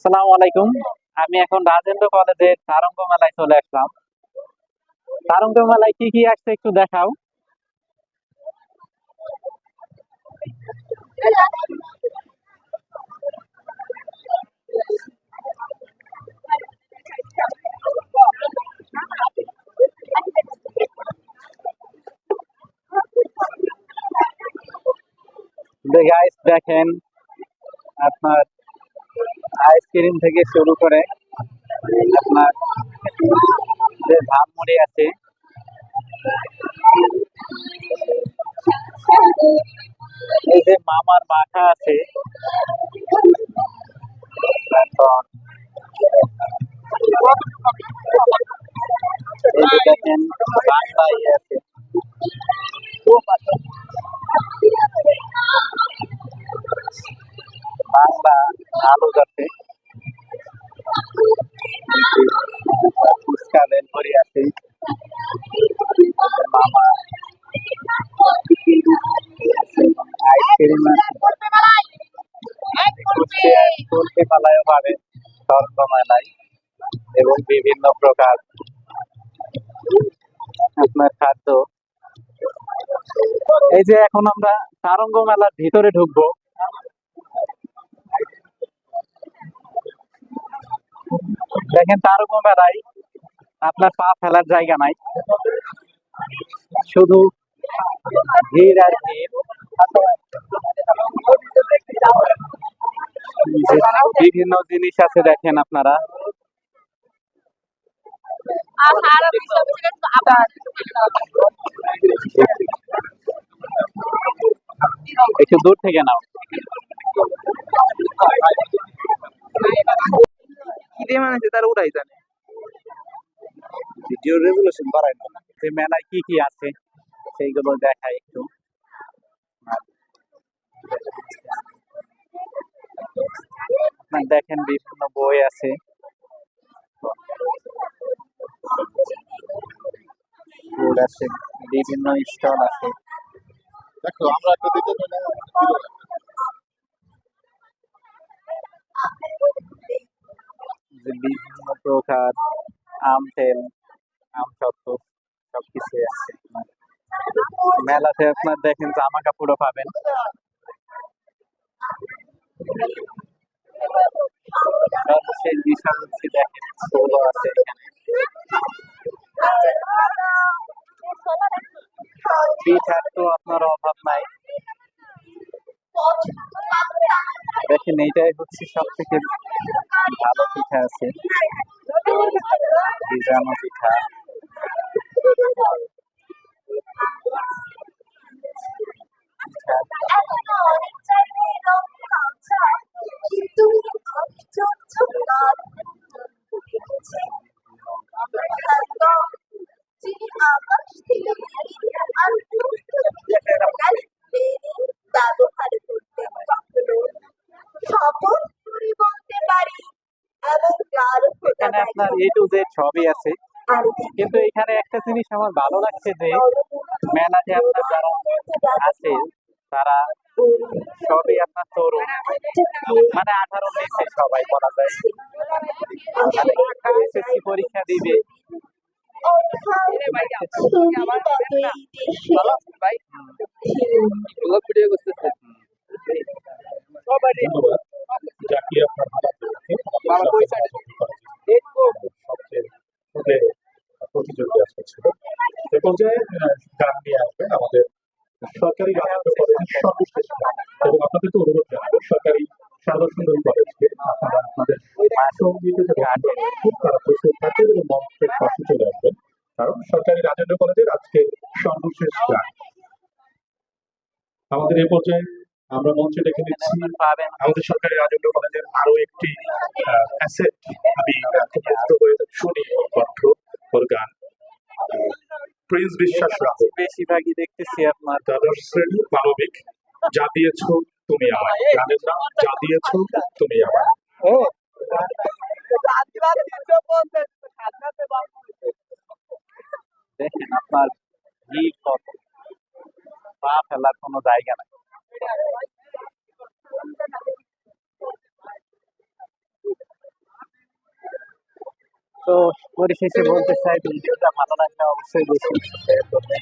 আসসালামু আলাইকুম। আমি এখন রাজেন্দ্র কলেজের তারঙ্গ মেলায় চলে আসলাম। তারঙ্গ মেলায় কি কি আসছে একটু দেখাও। গাইস দেখেন, আপনার আইসক্রিম থেকে শুরু করে আপনার যে ঝালমুড়ি আছে, এই যে মামার মাখা আছে, তারপর এই যে দেখেন বাংলা আছে, বাংলা আলু আছে, ফুচকা বেলপুরি আছে, মামা আইসক্রিম কুলফি মালাইও পাবেন তারঙ্গ মেলায়, এবং বিভিন্ন প্রকার আপনার খাদ্য। এই যে এখন আমরা তারঙ্গ মেলার ভিতরে ঢুকবো। দেখেন তারঙ্গ মেলায় আপনার পা ফেলার জায়গা নাই, শুধু ভিড় আর ভিড়। বিভিন্ন জিনিস আছে দেখেন আপনারা। একটু দূর থেকে নাও। কি দিয়ে বানাইছে তার ওটাই জানে। ভিডিও রেজুলেশন বাড়ায় না। যে মেলায় কি কি আছে সেইগুলো দেখাই একটু। দেখেন বিভিন্ন বই আছে, ফুড আছে, বিভিন্ন স্টল আছে। দেখো আমরা একটা দিতে যে বিভিন্ন প্রকার আম তেল, আম সত্ত্ব সবকিছু আছে। মেলাতে আপনার দেখেন জামা কাপড়ও পাবেন। সর্বশেষ বিষয় হচ্ছে দেখেন ফুলও আছে এখানে। পিঠার তো আপনার অভাব নাই। দেখেন এইটাই হচ্ছে সব থেকে ভালো পিঠা আছে, ভিজানো পিঠা। এখানে আপনার এ টু জেড সবই আছে, কিন্তু এখানে একটা জিনিস আমার ভালো লাগছে যে মেলাতে আপনার যারা আছে তারা সবই আপনার তরুণ, মানে 18 নিচে সবাই বলা যায়। মানে এসএসসি পরীক্ষা দিবে। জাকিয়া সবচেয়ে প্রতিযোগী আসছিল এ পর্যায়ে গান নিয়ে আসবেন আমাদের সরকারি রাজেন্দ্র কলেজের সর্বশেষ গান। এবং আপনাদেরকে অনুরোধ জানাবো সরকারি সারদাসুন্দরী কলেজকে আপনারা আপনাদের সঙ্গীতে যে গান খুব তারা প্রস্তুত থাকবেন এবং মঞ্চের পাশে চলে আসবেন, কারণ সরকারি রাজেন্দ্র কলেজের আজকে সর্বশেষ গান। আমাদের এই পর্যায়ে আমরা মঞ্চে ডেকে নিচ্ছি আমাদের সরকারি রাজেন্দ্র কলেজের আরো একটি অ্যাসেট। আমি খুব মুগ্ধ হয়ে শুনি ওর কণ্ঠ, ওর গান। প্রিন্স বিশ্বাস রাহুল, বেশিরভাগই দেখতেছি আপনার দ্বাদশ শ্রেণী মানবিক। যা দিয়েছ তুমি আমায়, গানের নাম যা দিয়েছ তুমি আমায়। দেখেন আপনার ভিড় কত, পা ফেলার কোনো জায়গা নাই। তো পরিশেষে বলতে চাই ভিডিওটা ভালো লাগলে অবশ্যই বেশি শেয়ার করবেন।